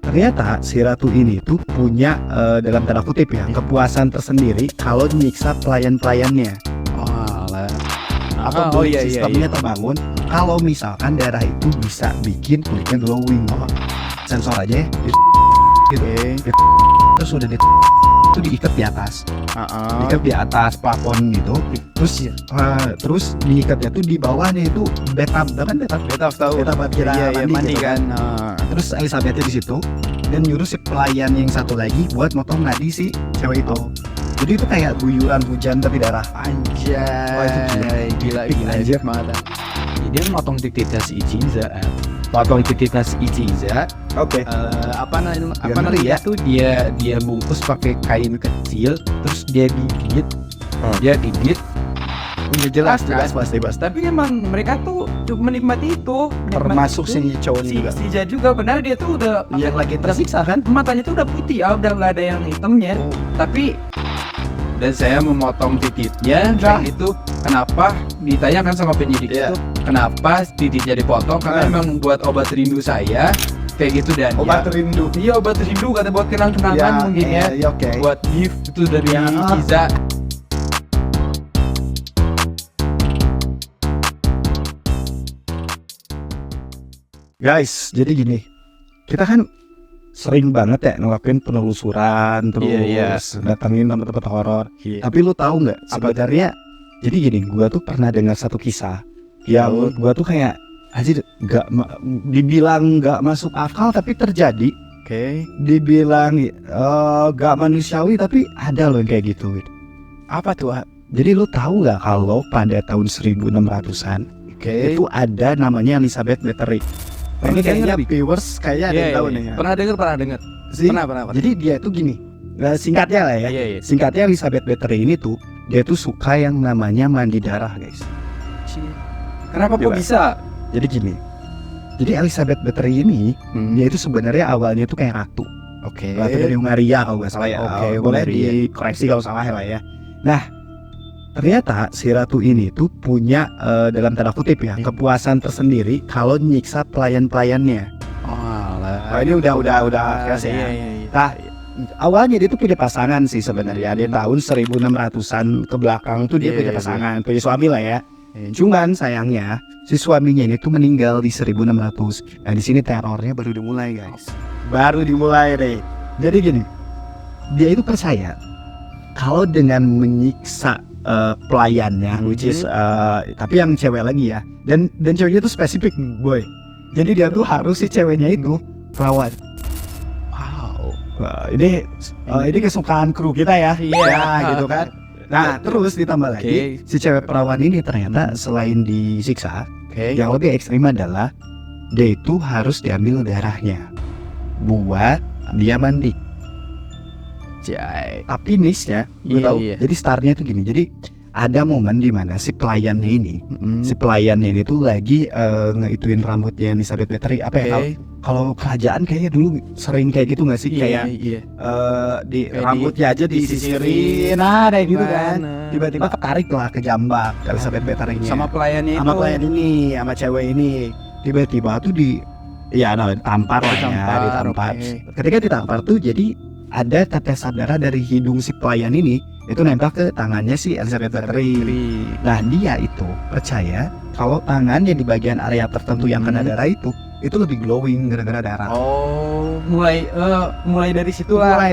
ternyata si ratu ini tuh punya dalam tanda kutip ya kepuasan tersendiri kalau nyiksa pelayan-pelayannya. Atau sistemnya terbangun kalau misalkan darah itu bisa bikin kulitnya glowing. Sensor aja ya, gitu. Terus udah itu diikat di atas, diikat di atas plafon gitu. Terus diikatnya tuh di bawahnya itu bathtub tahu? Bathtub kira mandi gitu kan. Terus Elizabethnya di situ dan nyuruh si pelayan yang satu lagi buat motong nadi si cewek itu. Jadi itu kayak guyuran hujan tapi darah. Anjay. Wah, itu gila anjir banget. Dia motong titiknya si Ichiza. Potong titiknya si Ichiza. Oke. Apa namanya tuh dia bungkus pakai kain kecil, terus dia gigit. Udah jelas pasti. Tapi emang mereka tuh menikmati itu. Termasuk si cowok ini juga. Si Ichiza juga benar, dia tuh udah Yang lagi tersiksa kan? matanya tuh udah putih ya, udah nggak ada yang hitamnya. Tapi dan saya memotong titiknya kayak gitu. Kenapa ditanyakan sama penyidik itu kenapa titiknya dipotong? Karena memang buat obat rindu saya kayak gitu. Dan Obat rindu. iya, obat rindu kata buat kenang-kenangan mungkin ya. Oke. Buat gift itu dari Iza. Guys, jadi gini, kita kan sering banget ya ngelakuin penelusuran terus datangin tempat-tempat horor. Tapi lu tahu nggak sebenarnya? Jadi gini, gua tuh pernah dengar satu kisah yang gua tuh kayak aja dibilang nggak masuk akal tapi terjadi. Dibilang nggak manusiawi tapi ada loh yang kayak gitu. Apa tuh? Jadi lu tahu nggak kalau pada tahun 1600-an itu ada namanya Elizabeth Battery. Ini kayaknya viewers kayaknya ada yang tahu nih ya. Pernah dengar. Pernah. Jadi dia tuh gini, singkatnya lah ya. Singkatnya Elizabeth Battery ini tuh dia tuh suka yang namanya mandi darah, guys. Kenapa kok bisa? Jadi gini. Jadi Elizabeth Battery ini dia itu sebenarnya awalnya tuh kayak ratu. Ratu dari Hungaria kalau nggak salah ya. Boleh dikoreksi kalau salah ya. Nah, ternyata si ratu ini tuh punya dalam tanda kutip ya kepuasan tersendiri kalau nyiksa pelayan-pelayannya. Ini udah keras ya. Nah, awalnya dia tuh punya pasangan sih sebenarnya. Di tahun 1600-an ke belakang tuh dia punya pasangan, punya suami lah ya. Cuman sayangnya si suaminya ini tuh meninggal di 1600. Nah, di sini terornya baru dimulai, guys. Baru dimulai deh. Jadi gini, dia itu percaya kalau dengan menyiksa pelayannya, which is tapi yang cewek lagi ya, dan ceweknya itu spesifik, boy. Jadi dia tuh harus si ceweknya itu perawat. Ini kesukaan kru kita ya, gitu kan. Nah, terus ditambah lagi si cewek perawan ini ternyata selain disiksa, yang lebih ekstrim adalah dia itu harus diambil darahnya buat dia mandi. Tapi niche-nya gue tahu. Jadi startnya itu gini. Jadi ada momen di mana si pelayannya ini tuh lagi ngeituin rambutnya Elizabeth Battery. Apa ya kalau kerajaan kayaknya dulu sering kayak gitu nggak sih? Kayak di rambutnya aja disisirin, kayak gitu kan. Tiba-tiba ketarik lah ke jambak Elizabeth Battery-nya. Sama pelayan ini, sama cewek ini. Tiba-tiba tuh ditampar lah ya, ditampar. Ketika ditampar tuh jadi ada tetesan darah dari hidung si pelayan ini itu nempel ke tangannya si Elizabeth Battery. Nah, dia itu percaya kalau tangannya di bagian area tertentu yang kena darah itu lebih glowing gara-gara darah. Mulai dari situ lah.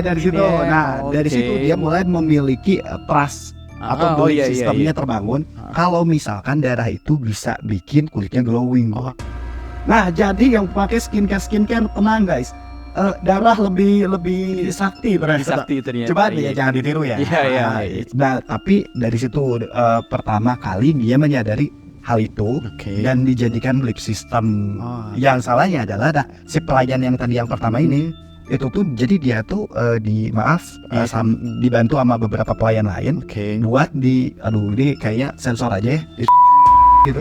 Dari situ dia mulai memiliki trust atau belief sistemnya terbangun kalau misalkan darah itu bisa bikin kulitnya glowing. Nah, jadi yang pakai skincare tenang, guys. Darah lebih sakti ternyata. Coba ya jangan ditiru ya. Nah, tapi dari situ pertama kali dia menyadari hal itu dan dijadikan belief system. Yang salahnya adalah si pelayan yang tadi yang pertama ini itu tuh jadi dia tuh dibantu sama beberapa pelayan lain buat ini kayaknya sensor aja ya. Gitu.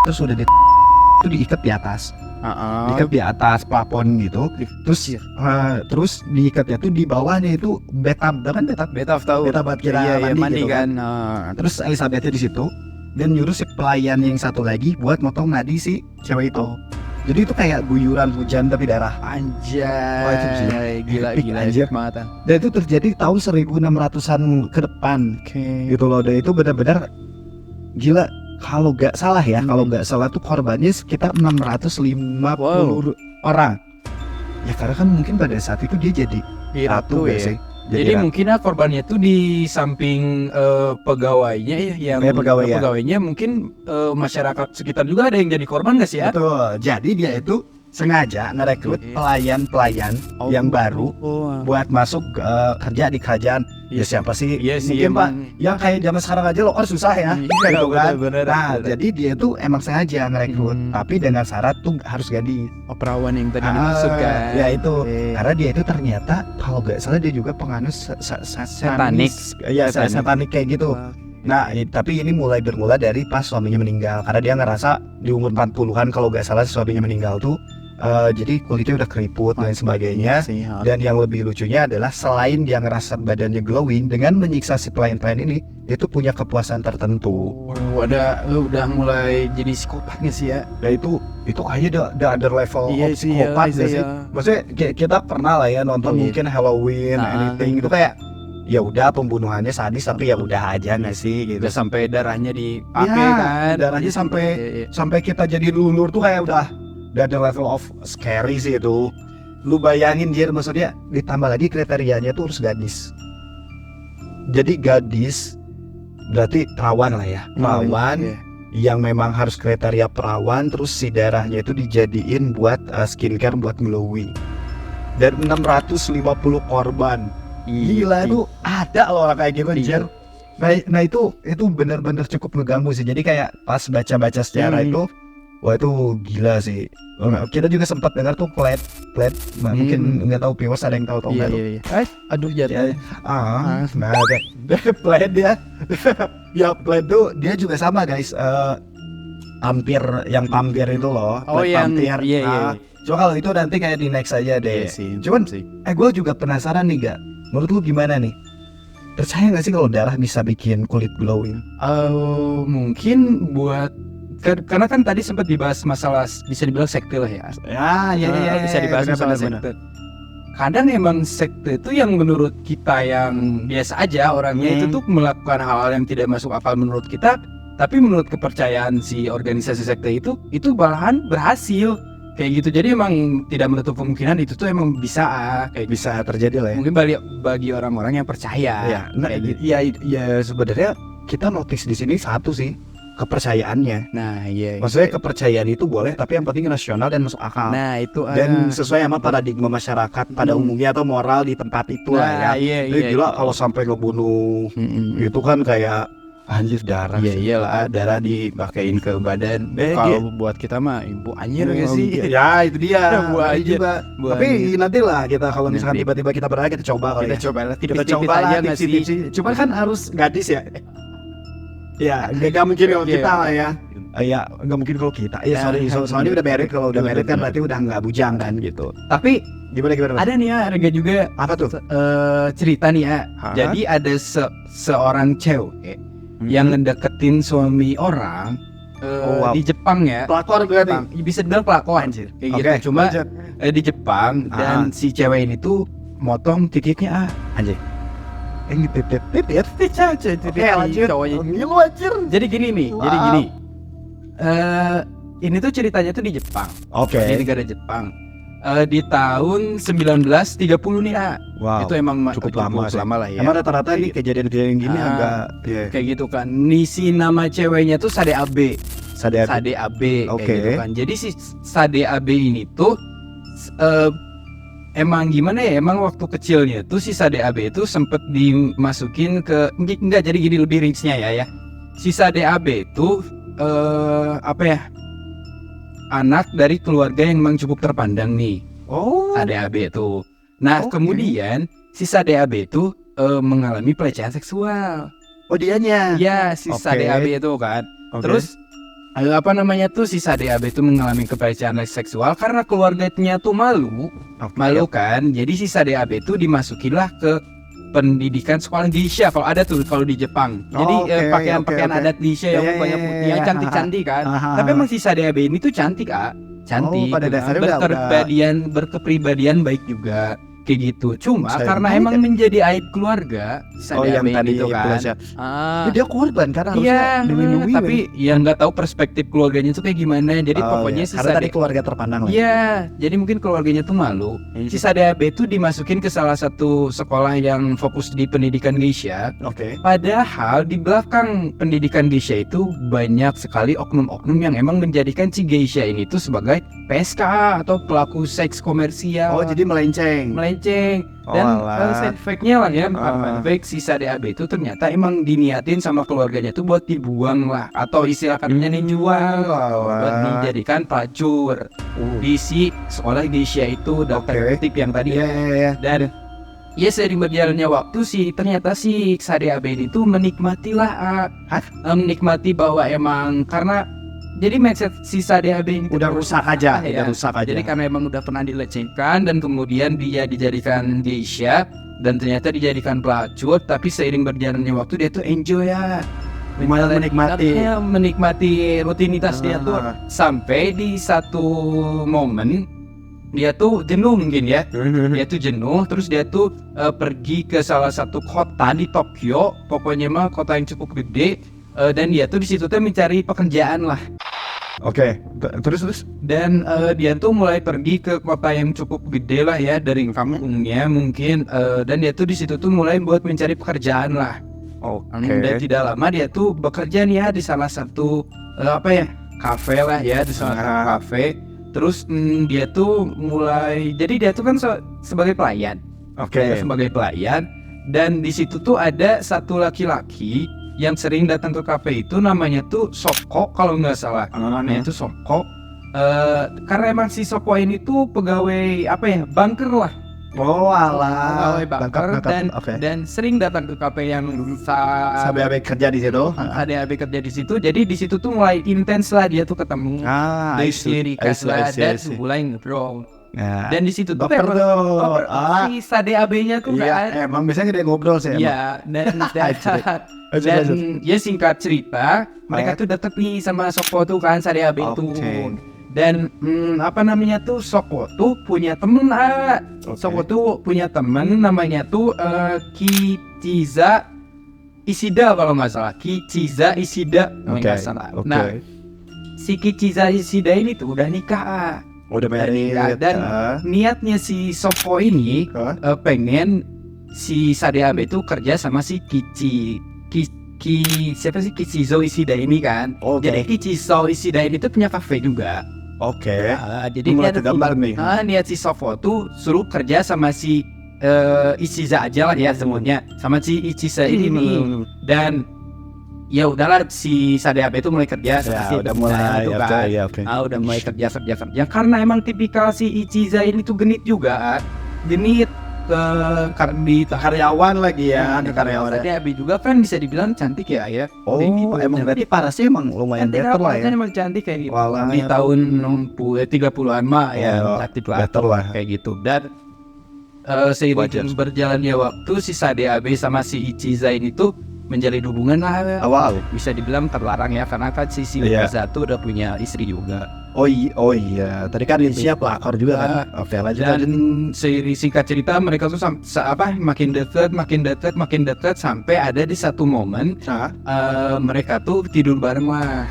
Terus udah itu diikat di atas. Diikat di atas plafon gitu. Terus diikatnya tuh di bawahnya itu bathtub tahu? Bathtub kira mandi gitu kan. Terus Elizabethnya di situ dan nyuruh si pelayan yang satu lagi buat motong nadi si cewek itu. Jadi itu kayak guyuran hujan tapi darah. Anjay. Wah, itu sih. Gila Epic, gila anjir. banget. Dan itu terjadi tahun 1600-an ke depan Oke. gitu loh. Dan itu benar-benar gila. Kalau nggak salah ya, kalau nggak salah tuh korbannya sekitar 650 orang. Ya karena kan mungkin pada saat itu dia jadi ratu ya. ya sih. Jadi mungkin korbannya tuh di samping pegawainya ya, yang Pegawai ya. pegawainya mungkin masyarakat sekitar juga ada yang jadi korban nggak sih ya? Betul. Jadi dia itu sengaja ngerekrut pelayan-pelayan yang baru buat masuk kerja di kerajaan. Ya siapa sih? Iya sih, Mungkin Pak, emang. yang kayak zaman sekarang aja lo susah ya. Gitu kan. bener, Nah, bener. jadi dia tuh emang sengaja ngerekrut, tapi dengan syarat tuh harus gadis. Perawan yang tadi dimaksud kan. Ya itu. Oke. Karena dia itu ternyata kalau nggak salah dia juga penganut Satanik. Ya, Satanik. satanik kayak gitu. Nah, tapi ini bermula dari pas suaminya meninggal. Karena dia ngerasa di umur 40-an kalau nggak salah suaminya meninggal tuh jadi kulitnya udah keriput dan sebagainya. Dan yang lebih lucunya adalah selain dia ngerasa badannya glowing, dengan menyiksa si pelayan-pelayan ini, dia tuh punya kepuasan tertentu. Udah mulai jadi psikopat nggak sih ya? Nah itu kayaknya the other level Iya of sih, psikopat iya, nggak sih? iya. Maksudnya kita pernah lah ya nonton Iya. mungkin Halloween, anything itu kayak ya udah pembunuhannya sadis tapi ya udah aja nggak sih gitu. Udah sampai darahnya dipakai Ya, kan? darahnya sampai kita jadi lulur tuh kayak udah ada level of scary sih itu. Lu bayangin Jir, maksudnya ditambah lagi kriterianya tuh harus gadis. Jadi gadis berarti perawan lah ya, perawan Iya. yang memang harus kriteria perawan, terus si darahnya itu dijadiin buat skincare buat glowing. Dan 650 korban. Gila itu ada loh orang kayak gitu Jir. Nah itu benar-benar cukup ngeganggu sih. Jadi kayak pas baca-baca sejarah itu, wah itu gila sih. Kita juga sempat dengar tuh plate. Nah, mungkin nggak tahu viewers ada yang tahu atau nggak tuh. Aduh jatuh. Nah plate dia. Ya plate tuh dia juga sama guys. Pampir itu loh. Oh, Plate yang pampir. iya. Nah, cuma kalau itu nanti kayak di next aja deh. Cuman gue juga penasaran nih gak. Menurut lu gimana nih? Percaya nggak sih kalau darah bisa bikin kulit glowing? Mungkin buat karena kan tadi sempat dibahas masalah bisa dibilang sekte lah ya. Bisa dibahas masalah sekte. Kadang emang sekte itu yang menurut kita yang biasa aja orangnya itu tuh melakukan hal-hal yang tidak masuk akal menurut kita, tapi menurut kepercayaan si organisasi sekte itu malahan berhasil kayak gitu. Jadi emang tidak menutup kemungkinan itu tuh emang bisa kayak Bisa terjadi lah ya. mungkin bagi orang-orang yang percaya. Ya, nah, kayak gitu. ya sebenarnya kita notice di sini satu sih, kepercayaannya. Nah, iya. Maksudnya kepercayaan itu boleh, tapi yang penting rasional dan masuk akal. Nah itu Dan sesuai sama paradigma masyarakat pada umumnya atau moral di tempat itu lah ya. Iya. Gila kalau sampai ngebunuh itu kan kayak anjir darah. Iya sih. iyalah, darah dipakein ke badan. kalau buat kita mah ibu anjir gak sih? Ya itu dia. Bu Makanya anjir. juga. Bu Tapi anjir. nanti lah kita kalau misalkan Nanti. tiba-tiba kita berada kita coba kali ya. Kita coba lah, Kita tipis-tipis coba aja lah nggak sih? tipsi-tipsi. Cuman kan harus gadis ya. Ya nggak mungkin kalau Iya. kita lah ya. Ya nggak mungkin kalau kita. Ya sorry, soalnya udah married. Kalau udah married kan berarti udah nggak bujang kan gitu. Tapi Gimana? ada nih ya harga juga Apa tuh? cerita nih ya. Hah? Jadi ada seorang cewek yang ngedeketin suami orang wow. di Jepang ya. Pelakor berarti. Jepang. Bisa dibilang pelakor anjir. Kayak Oke, gitu. Cuma lanjut. di Jepang dan si cewek ini tuh motong titiknya anjir. Titip. Oke, lanjut. cowoknya. Ngilu anjir. Jadi gini nih, Wow. jadi gini. Ini tuh ceritanya tuh di Jepang. Oke. Di negara Jepang. Di tahun 1930 nih, Wow. itu emang cukup lama sih. lah ya. Emang rata-rata nih kejadian-kejadian gini Ah. agak Kayak gitu kan. Si nama ceweknya tuh Sade Abe. sadar. Sade Abe Oke. kayak gitu kan. Jadi si Sade Abe ini tuh emang gimana ya? Emang waktu kecilnya tuh si Sade Abe itu sempet dimasukin ke enggak, jadi gini lebih rinci-nya ya. Si Sade Abe itu anak dari keluarga yang memang cukup terpandang nih. Oh. Sade Abe itu. Nah, Oke. kemudian si Sade Abe itu mengalami pelecehan seksual. Oh dianya. Ya, si Oke. Sade Abe itu kan. Oke. Terus si Sade Abe itu mengalami pelecehan seksual karena keluarganya tuh malu kan. Jadi si Sade Abe itu dimasukinlah ke pendidikan sekolah geisha kalau di Jepang. Jadi Oh, oke, pakaian oke. adat geisha yang Ya, banyak ya, putih, ya, yang ya. cantik-cantik kan. Aha. Tapi emang si Sade Abe ini tuh cantik cantik, pada dasarnya berkepribadian baik juga kayak gitu. Cuma Saya karena tahu emang kan. menjadi aib keluarga, yang tadi itu itu kan. aja. Ah, Dia korban kan iya, harusnya dilindungi. tapi ya nggak tahu perspektif keluarnya itu kayak gimana. Jadi pokoknya si karena tadi Sade, keluarga terpandang lah. iya, jadi mungkin keluarganya tuh malu. Si Sade AB itu dimasukin ke salah satu sekolah yang fokus di pendidikan geisha. Oke. Padahal di belakang pendidikan geisha itu banyak sekali oknum-oknum yang emang menjadikan si geisha ini tuh sebagai PSK atau pelaku seks komersial. Oh, jadi melenceng. Dan alah. side fact-nya lah ya, fun fact, si Sade AB itu ternyata emang diniatin sama keluarganya tuh buat dibuang lah, atau istilah katanya dijual, buat dijadikan pelacur di si sekolah geisha itu, daftar kutip yang tadi. Iya. Dan ya seiring berjalannya waktu ternyata si Sade AB ini tuh menikmati bahwa emang karena jadi mindset si Sade AB ini Udah rusak aja, ya. udah rusak aja. Jadi karena emang udah pernah dilecehkan dan kemudian dia dijadikan geisha dan ternyata dijadikan pelacur, tapi seiring berjalannya waktu dia tuh enjoy ya. Malah menikmati rutinitas dia tuh sampai di satu momen dia tuh jenuh mungkin ya. Dia tuh jenuh, terus dia tuh pergi ke salah satu kota di Tokyo, pokoknya mah kota yang cukup gede, dan dia tuh di situ tuh mencari pekerjaan lah. Oke, terus Dan dia tuh mulai pergi ke kota yang cukup gede lah ya dari kampungnya mungkin, dan dia tuh di situ tuh mulai buat mencari pekerjaan lah. Dan tidak lama dia tuh bekerja nih ya di salah satu kafe lah ya, di salah satu kafe. Terus dia tuh mulai, jadi dia tuh kan sebagai pelayan. Sebagai pelayan, dan di situ tuh ada satu laki-laki yang sering datang ke kafe itu, namanya tuh Soko kalau nggak salah. Namanya itu Soko. Karena emang si Soko ini tuh pegawai banker lah. Oh alah. Pegawai banker dan sering datang ke kafe yang Sampai kerja di situ. Ada kerja di situ. Jadi di situ tuh mulai intens lah dia tuh ketemu. I see. Dan mulai ngobrol. Nah, Dan di situ tuh baper tuh. si Sade AB-nya tuh Iya, emang biasanya dia ngobrol sih. Iya, dan ya singkat cerita, mereka tuh deket nih sama Soko tuh kan, Sade AB tuh. Dan Soko tuh punya temen Soko tuh punya temen namanya tuh Kichiza Ishida kalau nggak salah. Kichiza Ishida nggak salah. Nah, si Kichiza Ishida ini tuh udah nikah. Udah married. Dan niatnya si Soko ini pengen si Sade AB itu kerja sama si Kichizo Ishida ini kan. Jadi Kichizo Ishida ini tuh punya kafe juga. Jadi niat si Soko tuh suruh kerja sama si Ishiza aja lah ya semuanya, sama si Ichiza ini. Dan ya udahlah, si Sade AB itu mulai kerja udah mulai udah mulai kerja karena emang tipikal si Ichiza ini tuh genit juga, di karyawan lagi ya, karyawan. Sade AB juga kan bisa dibilang cantik ya. Emang berarti parasnya emang lumayan better lah ya. Emang cantik kayak gitu. Walah, Di tahun 30-an mah ya cantik lah kayak gitu. Dan seiring berjalannya waktu si Sade AB sama si Ichiza ini tuh menjalin hubungan lah. Bisa dibilang terlarang ya, karena kan si Ichiza tuh udah punya istri juga. Oh iya, tadi kan isinya pelakor juga kan. Dan singkat cerita mereka tuh makin dekat sampai ada di satu momen mereka tuh tidur bareng lah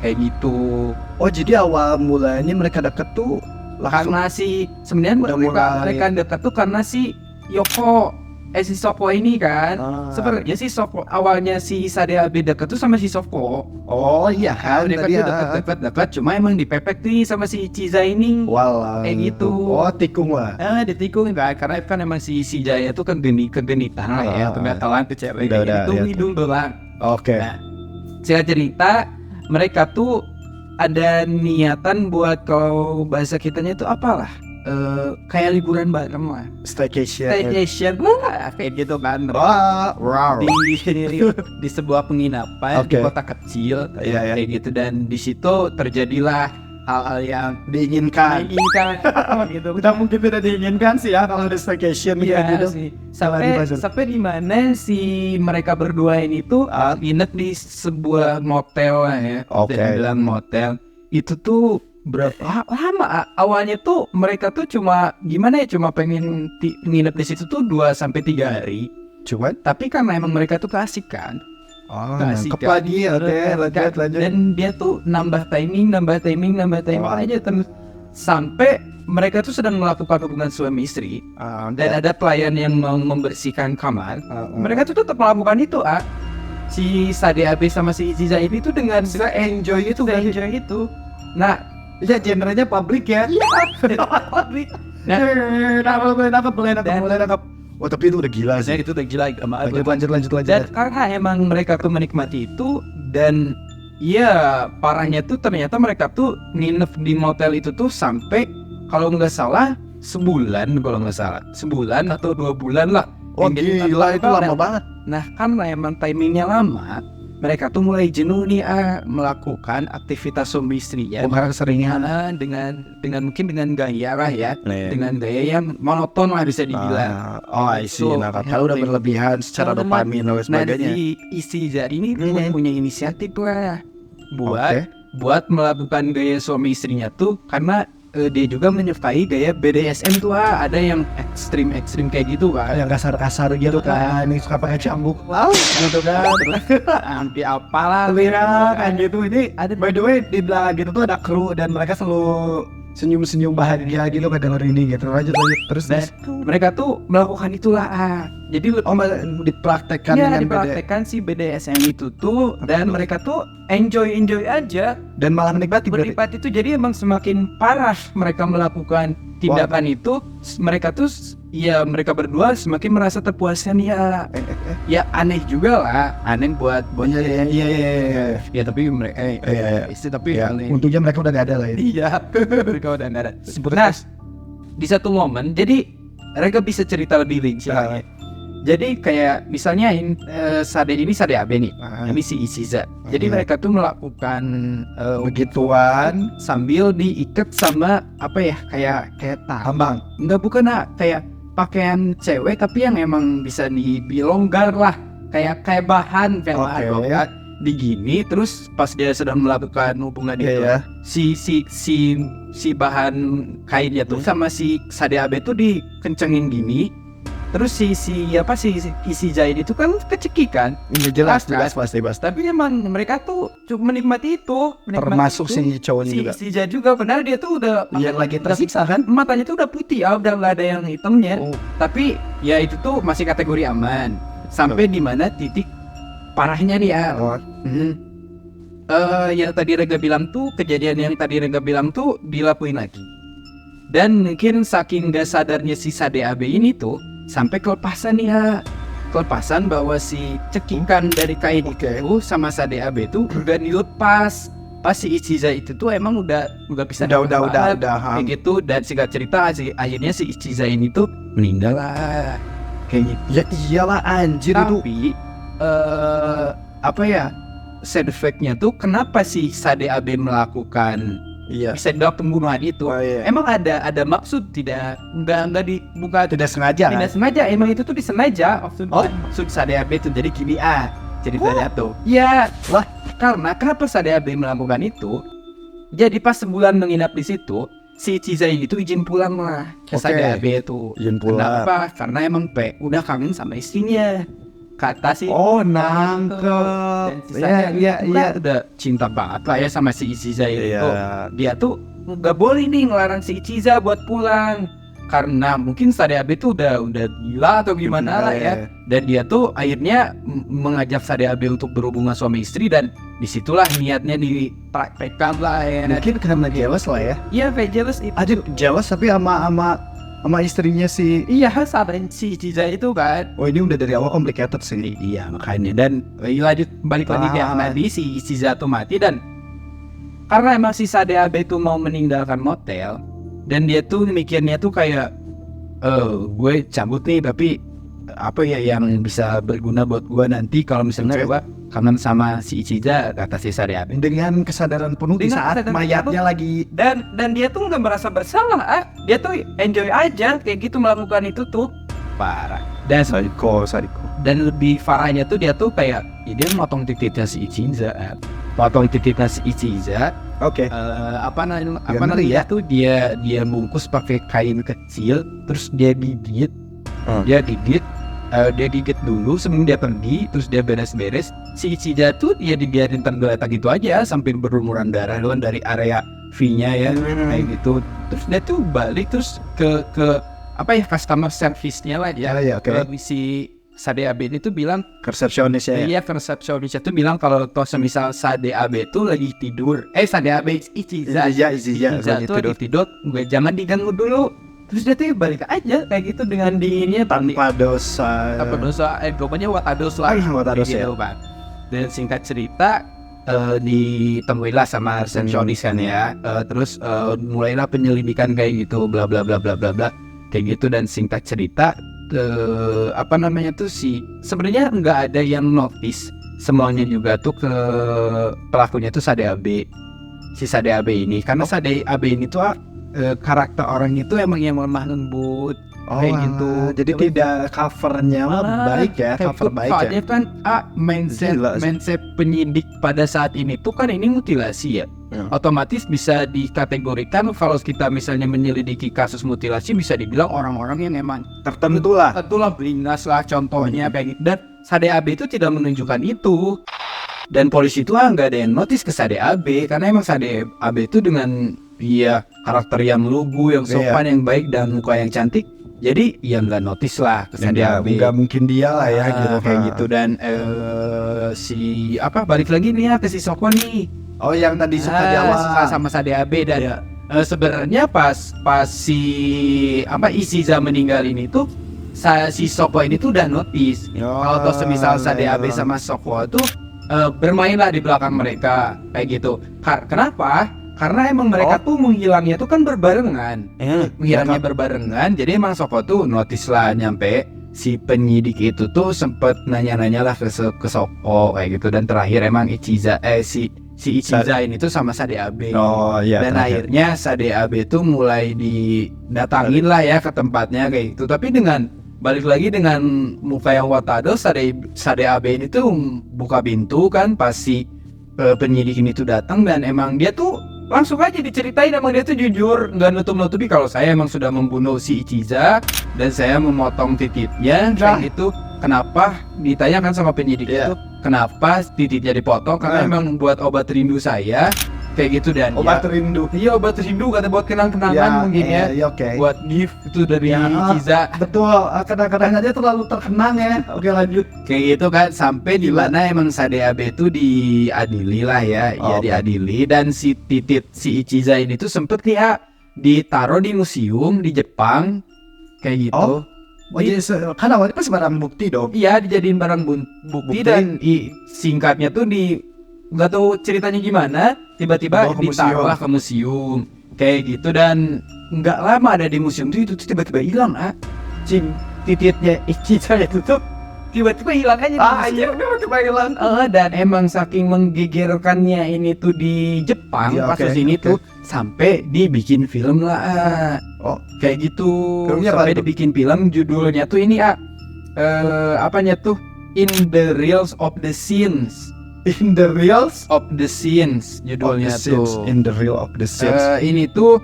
kayak gitu. Oh, jadi awal mulanya mereka deket tuh karena sebenarnya mereka dekat tuh karena si Yoko si Soko ini kan. Sebenarnya si Soko awalnya si Sade AB deket tuh sama si Soko. Oh iya kan, mereka dekat, cuma emang dipepek nih sama si Ichiza ini. Kayak gitu. Oh, tikung lah. Ditikung kan, karena kan emang si Jaya tuh kan kegenitan lah ya, kegatelan ke cewek itu hidung doang. Nah, singkat cerita mereka tuh ada niatan buat, kalau bahasa kitanya itu apalah, kayak liburan bareng lah, staycation kayak gitu kan. Di sebuah penginapan di kota kecil kayak gitu, dan di situ terjadilah hal-hal yang diinginkan gitu. Kita mungkin tidak diinginkan sih ya kalau ada staycation gitu sih. Sampai di mana si mereka berdua ini tuh nginep di sebuah motel lah ya. Bilang motel itu tuh berapa lama awalnya tuh mereka tuh cuma gimana ya, cuma pengen nginep di situ tuh 2 sampai 3 hari. Cuman Tapi karena emang mereka tuh kasih kan. nangkep lagi. Oke, lanjut. Dan dia tuh nambah timing aja terus sampai mereka tuh sedang melakukan hubungan suami istri dan ada pelayan yang mau membersihkan kamar. Mereka tuh tetap melakukan itu. Si Sade Abe sama si Ichiza ini tuh dengan enjoy itu. Nah, Ya genrenya publik ya. publik. Nangkep. Oh tapi itu udah gila sih. Itu udah gila sama Abe. Lanjut. Dan karena emang mereka tuh menikmati itu, dan ya parahnya tuh ternyata mereka tuh nginep di motel itu tuh sampai kalau nggak salah sebulan atau 2 bulan lah. Oh Yang gila, jadi itu lama banget. Nah karena emang timingnya lama, mereka tuh mulai jenuh nih melakukan aktivitas suami istri ya. Seringan. Dengan mungkin dengan gaya lah ya, dengan gaya yang monoton lah bisa dibilang. I see. Nah, kalau udah berlebihan secara dopamin dan sebagainya. Nah, si Ichiza ini punya inisiatif lah buat melakukan gaya suami istrinya tuh, karena dia juga menyukai gaya BDSM tuh. Ada yang ekstrim kayak gitu kan, Yang kasar-kasar gitu kan, ini suka pakai cambuk gitu kan. hampir apalah Kan gitu. Ini ada, by the way, di belakang gitu tuh ada kru dan mereka selalu senyum-senyum bahagia gitu kadang ini gitu. Lanjut terus. Dan mereka tuh melakukan itulah. Jadi dipraktekkan ya, dengan dipraktekkan si BDSM itu tuh, dan mereka tuh enjoy aja dan malah menikmati berarti. berlipat itu. Jadi emang semakin parah mereka melakukan tindakan itu, mereka tuh ya mereka berdua semakin merasa terpuaskan ya. Ya aneh juga lah, aneh buat Iya. ya, tapi mereka tapi Ya, aneh. untungnya mereka udah gak ada lah ini. Iya, mereka udah nggak ada. Nah, di satu momen jadi mereka bisa cerita lebih rinci lagi. Jadi kayak misalnya Sade Abe nih, ini si Ichiza. Jadi mereka tuh melakukan Begituan sambil diikat sama apa ya, kayak tambang. bukan kayak pakaian cewek tapi yang emang bisa dilonggar lah, kayak bahan kan. Digini terus pas dia sedang melakukan hubungan itu, ya. si bahan kainnya tuh sama si Sade Abe tuh dikencengin gini. Terus si Ichiza ini tuh kan kecekikan. Jelas pasti. Tapi emang mereka tuh cuma menikmati itu. Termasuk si cowoknya si juga. Ichiza juga, benar dia tuh udah Yang lagi tersiksa kan? matanya tuh udah putih udah nggak ada yang hitamnya. Tapi ya itu tuh masih kategori aman. Sampai di mana titik parahnya nih yang tadi Rega bilang tuh, kejadian yang tadi Rega bilang tuh dilakuin lagi. Dan mungkin saking gak sadarnya si Sade Abe ini tuh sampai kelepasan bahwa si cekikan dari kain itu sama Sade Abe tuh udah dilepas. Pas si Ichiza itu tuh emang udah bisa udah kayak gitu. Dan singkat cerita akhirnya si Ichiza ini tuh meninggal lah kayak gitu. Ya iyalah anjir itu. Tapi side effect-nya tuh kenapa si Sade Abe melakukan bisa dibilang pembunuhan itu? Emang ada maksud, tidak sengaja. Tidak sengaja, emang itu tuh disengaja. Maksud Sade Abe itu jadi gini ceritanya tuh. Ya, karena kenapa Sade Abe melakukan itu? Jadi pas sebulan menginap di situ, si Ichiza ini tuh izin pulang lah ke Sade Abe itu. Izin pulang. Kenapa? Karena emang udah kangen sama istrinya. Kata sih. Nangkep. Dan sisanya udah cinta banget lah ya sama si Ichiza itu. Dia tuh nggak boleh nih ngelarang si Ichiza buat pulang, karena mungkin Sade Abe tuh udah gila atau gimana lah ya. Dan dia tuh akhirnya mengajak Sade Abe untuk berhubungan suami istri, dan disitulah niatnya dipraktekkan lah ya. Mungkin karena jealous lah ya. Iya, kayak jealous itu. Aduh, jealous tapi sama istrinya si. Iya, sama si Ichiza itu kan. Oh, ini udah dari awal complicated sih. Iya, makanya. Dan lanjut balik lagi dia tadi, si Ichiza tuh mati. Dan karena emang si Sade Abe tuh mau meninggalkan motel, dan dia tuh mikirnya tuh kayak gue cabut nih, tapi apa ya yang bisa berguna buat gue nanti kalau misalnya gue kangen sama si Ichiza, kata si Sade Abe. Dengan kesadaran penuh di saat mayatnya lagi. Dan dia tuh nggak merasa bersalah. Dia tuh enjoy aja kayak gitu melakukan itu tuh. Parah. Dan Sadiko. Dan lebih parahnya tuh dia tuh kayak dia motong titiknya si Ichiza. potong titiknya si Ichiza. Oke. Apa Ngeri namanya ya. tuh dia bungkus pakai kain kecil, terus dia gigit, dia gigit dulu sebelum dia pergi, terus dia beres-beres. Si Ichiza tuh dia dibiarin tergeletak gitu aja sampai berlumuran darah doang dari area V-nya ya, kayak gitu. Terus dia tuh balik terus ke apa ya, customer service-nya lah ya. Oke. Si Sade Abe ini tuh bilang, Resepsionis ya. iya, resepsionisnya tuh bilang kalau semisal Sade Abe tuh lagi tidur, Sade Abe Ichiza lagi tuh lagi tidur, gue jangan diganggu dulu. Terus dia tuh balik aja kayak gitu dengan dinginnya Tanpa dosa. apa dosa, pokoknya watados lah. Watados Kayak ya. gitu, Pak. Dan singkat cerita ditemuilah sama resepsionis kan ya. Terus mulailah penyelidikan kayak gitu, bla bla bla bla bla bla kayak gitu. Dan singkat cerita apa namanya tuh sebenarnya nggak ada yang notice, semuanya juga tuh ke pelakunya tuh Sade Abe, si Sade Abe ini, karena Sade Abe ini tuh karakter orang itu emang yang lemah lembut kayak gitu. Jadi tidak covernya baik ya, cover baik ya. Soalnya kan mindset penyidik pada saat ini tuh kan ini mutilasi ya. Otomatis bisa dikategorikan kalau kita misalnya menyelidiki kasus mutilasi bisa dibilang orang-orang yang emang Tertentu lah. tentulah beringas lah contohnya kayak gitu. Dan Sade Abe itu tidak menunjukkan itu. Dan polisi itu nggak ada yang notice ke Sade Abe karena emang Sade Abe itu dengan karakter yang lugu, yang sopan, yang baik dan muka yang cantik. Jadi ya nggak notice lah ke Sade Abe. Nggak mungkin dia lah ya gitu Kayak gitu. Dan balik lagi nih ya ke si Soko nih. Oh, yang tadi suka di awal Suka sama Sade Abe dan sebenarnya pas si Ichiza meninggal ini tuh si Soko ini tuh udah notice kalau semisal Sade Abe sama Soko tuh bermainlah di belakang mereka kayak gitu. Kenapa? Karena emang mereka tuh menghilangnya tuh kan berbarengan. Menghilangnya berbarengan. Jadi emang Soko tuh notice lah nyampe si penyidik itu tuh sempet nanya-nanya lah ke Soko kayak gitu. Dan terakhir emang Ichiza si Ichiza ini tuh sama Sade Abe. Dan akhirnya Sade Abe tuh mulai didatangin lah ya ke tempatnya kayak gitu. Tapi balik lagi dengan muka yang watados, Sade Abe ini tuh buka pintu kan pas si penyidik ini tuh datang. Dan emang dia tuh langsung aja diceritain, emang dia tuh jujur, nggak nutup-nutupi kalau saya emang sudah membunuh si Ichiza dan saya memotong titiknya kayak gitu. Kenapa ditanyakan sama penyidik itu kenapa titiknya dipotong? Karena emang buat obat rindu saya kayak gitu. Dan obat rindu. Iya, obat rindu kata buat kenang-kenangan mungkin ya. Oke. Buat gift itu dari Ichiza. Betul, kadang-kadang aja terlalu terkenang ya. Oke, lanjut. Kayak gitu kan, sampai di mana emang Sade Abe itu diadili lah ya. Diadili. Dan si Ichiza ini tuh sempet ditaruh di museum di Jepang kayak gitu. Jadi kan awalnya pas barang bukti dong. Iya, dijadiin barang bukti. Dan singkatnya tuh nggak tahu ceritanya gimana, tiba-tiba ditaruh lah ke museum kayak gitu. Dan nggak lama ada di museum itu tiba-tiba hilang. Titiknya Ichiza itu tuh tiba-tiba hilang aja di museum. Tiba-tiba hilang. Dan emang saking menggigirkannya ini tuh di Jepang kasus ini tuh sampai dibikin film lah. Kayak gitu. Filmnya sampai dibikin film, judulnya tuh ini apanya tuh, In the Reels of the Scenes. In the Reels of the Scenes judulnya tuh. In the Reel of the Scenes. Ini tuh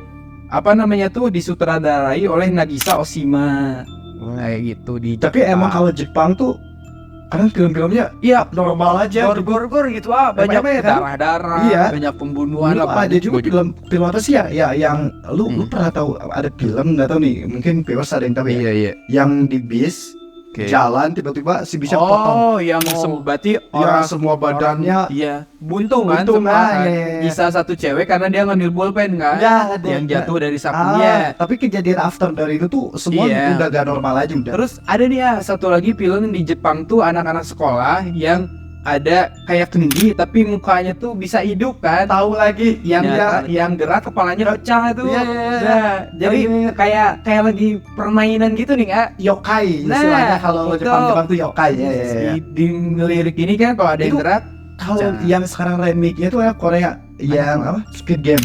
apa namanya tuh disutradarai oleh Nagisa Oshima. Kayak gitu di Tapi emang kalau Jepang tuh karena film-filmnya normal aja, gor-gor gitu banyak darah-darah, banyak pembunuhan lah. Ada juga film apa sih ya yang lu pernah tahu ada film, nggak tahu nih, mungkin viewers ada yang tahu ya, yang di bis jalan tiba-tiba si bisnya potong. Berarti orang semua badannya buntung kan, bisa satu cewek karena dia ngambil bolpen kan, yang jatuh dari sakunya. Tapi kejadian after dari itu tuh semua udah gak normal aja udah. Terus ada nih satu lagi film di Jepang tuh anak-anak sekolah yang ada kayak kendi tapi mukanya tuh bisa hidup kan, tahu lagi yang gerak kepalanya pecah itu. Jadi kayak lagi permainan gitu nih yokai istilahnya kalau Jepang tuh yokai di lirik ini kan kalau ada yang gerak. Kalau yang sekarang remake-nya tuh Korea yang apa? Squid Game.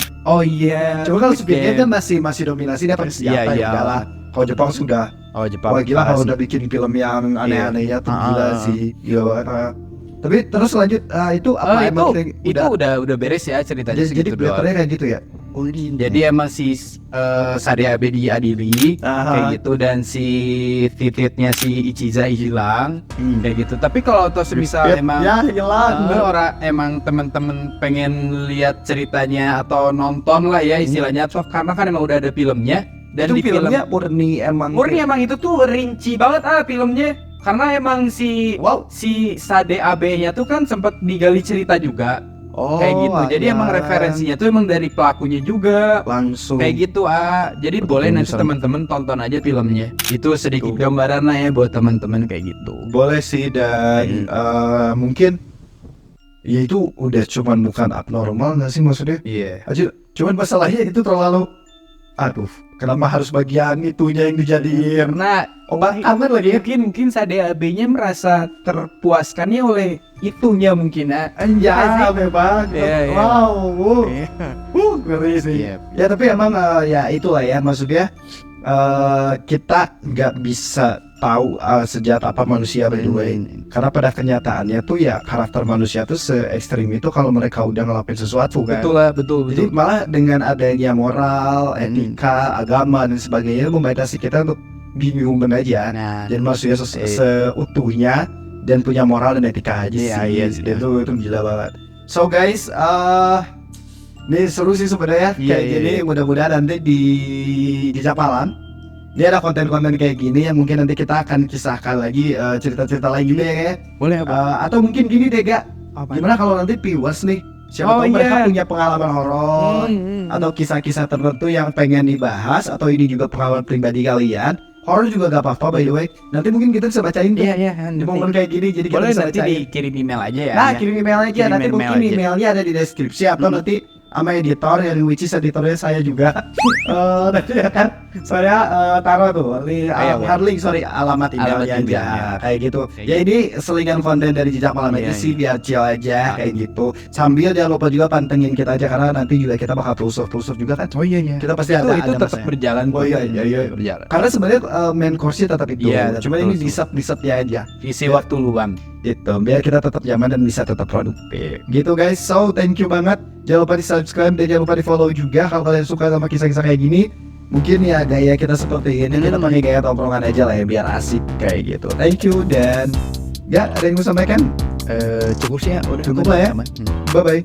Coba kalau Squid Game kan masih dominasi dia pakai senjata lah. Kalau Jepang sudah. Jepang. Wah gila kalau udah bikin film yang aneh-anehnya tuh gila sih. Tapi terus lanjut itu apa emang itu udah beres ya ceritanya jadi segitu doang. betternya kayak gitu ya? Jadi emang si Sade Abe diadili kayak gitu dan si tititnya si Ichiza hilang kayak gitu. Tapi kalau toh misal emang ya hilang. orang emang temen-temen pengen lihat ceritanya atau nonton lah ya istilahnya toh karena kan emang udah ada filmnya dan itu di film filmnya murni emang itu tuh rinci banget filmnya karena emang si Sade Abe-nya tuh kan sempat digali cerita juga. Kayak gitu. Jadi emang referensinya tuh emang dari pelakunya juga. Langsung. Kayak gitu Jadi boleh nanti teman-teman tonton aja filmnya. Itu sedikit gambaran lah ya buat teman-teman kayak gitu. Boleh sih dan mungkin ya itu udah bukan abnormal nggak sih maksudnya? Iya. Aja cuman masalahnya itu terlalu kenapa harus bagian itunya yang dijadiin Karena obat aman lagi ya? mungkin Sade Abe-nya merasa terpuaskannya oleh itunya mungkin Anjay, memang. Iya. Wow. Ngeri sih. Iya. Ya tapi emang ya itulah ya maksudnya kita nggak bisa tahu sejak apa manusia by the way. Karena pada kenyataannya tuh ya karakter manusia tuh se-ekstrim itu kalau mereka udah ngelakuin sesuatu kan. Betul. Jadi malah dengan adanya moral, etika, agama dan sebagainya membatasi kita untuk bingung aja. Nah, Dan manusia seutuhnya dan punya moral dan etika aja sih. Iya. Itu gila banget. So guys, ini seru sih sebenarnya kayak gini. Mudah-mudahan nanti di Japalan dia ada konten-konten kayak gini yang mungkin nanti kita akan kisahkan lagi cerita-cerita lain juga ya kayak. Boleh apa? Atau mungkin gini deh Gak, gimana kalau nanti viewers nih siapa tahu mereka punya pengalaman horor atau kisah-kisah tertentu yang pengen dibahas atau ini juga pengalaman pribadi kalian. Horor juga gak apa-apa by the way. Nanti mungkin kita bisa bacain tuh. Iya. Di momen kayak gini jadi kita Boleh bisa nanti bacain. dikirim email aja ya. Nah, kirim email aja. Kirim Nanti email mungkin aja. emailnya ada di deskripsi atau nanti sama editor yang which is editornya saya juga. Nanti akan saya taruh tuh link alamat emailnya aja emailnya. kayak gitu. Kayak Ya ini selingan konten dari Jejak Malam aja sih biar chill aja kayak gitu. Sambil jangan lupa juga pantengin kita aja karena nanti juga kita bakal telusur juga kan. Oh iya. Kita pasti itu ada tetap masanya. berjalan. Oh iya. Berjalan. Karena sebenarnya main course-nya tetap itu. Iya, Cuma tetap ini terus. di-sub ya aja. Isi waktu luang. Gitu, biar kita tetap nyaman dan bisa tetap produktif. Gitu guys, so thank you banget. Jangan lupa di subscribe dan jangan lupa di follow juga kalau kalian suka sama kisah-kisah kayak gini. Mungkin ya gaya kita seperti ini, kita pakai gaya tongkrongan aja lah ya biar asik kayak gitu. Thank you dan ada yang mau sampaikan? Cukup sih ya. Udah. Cukup lah ya. Aman. Bye bye.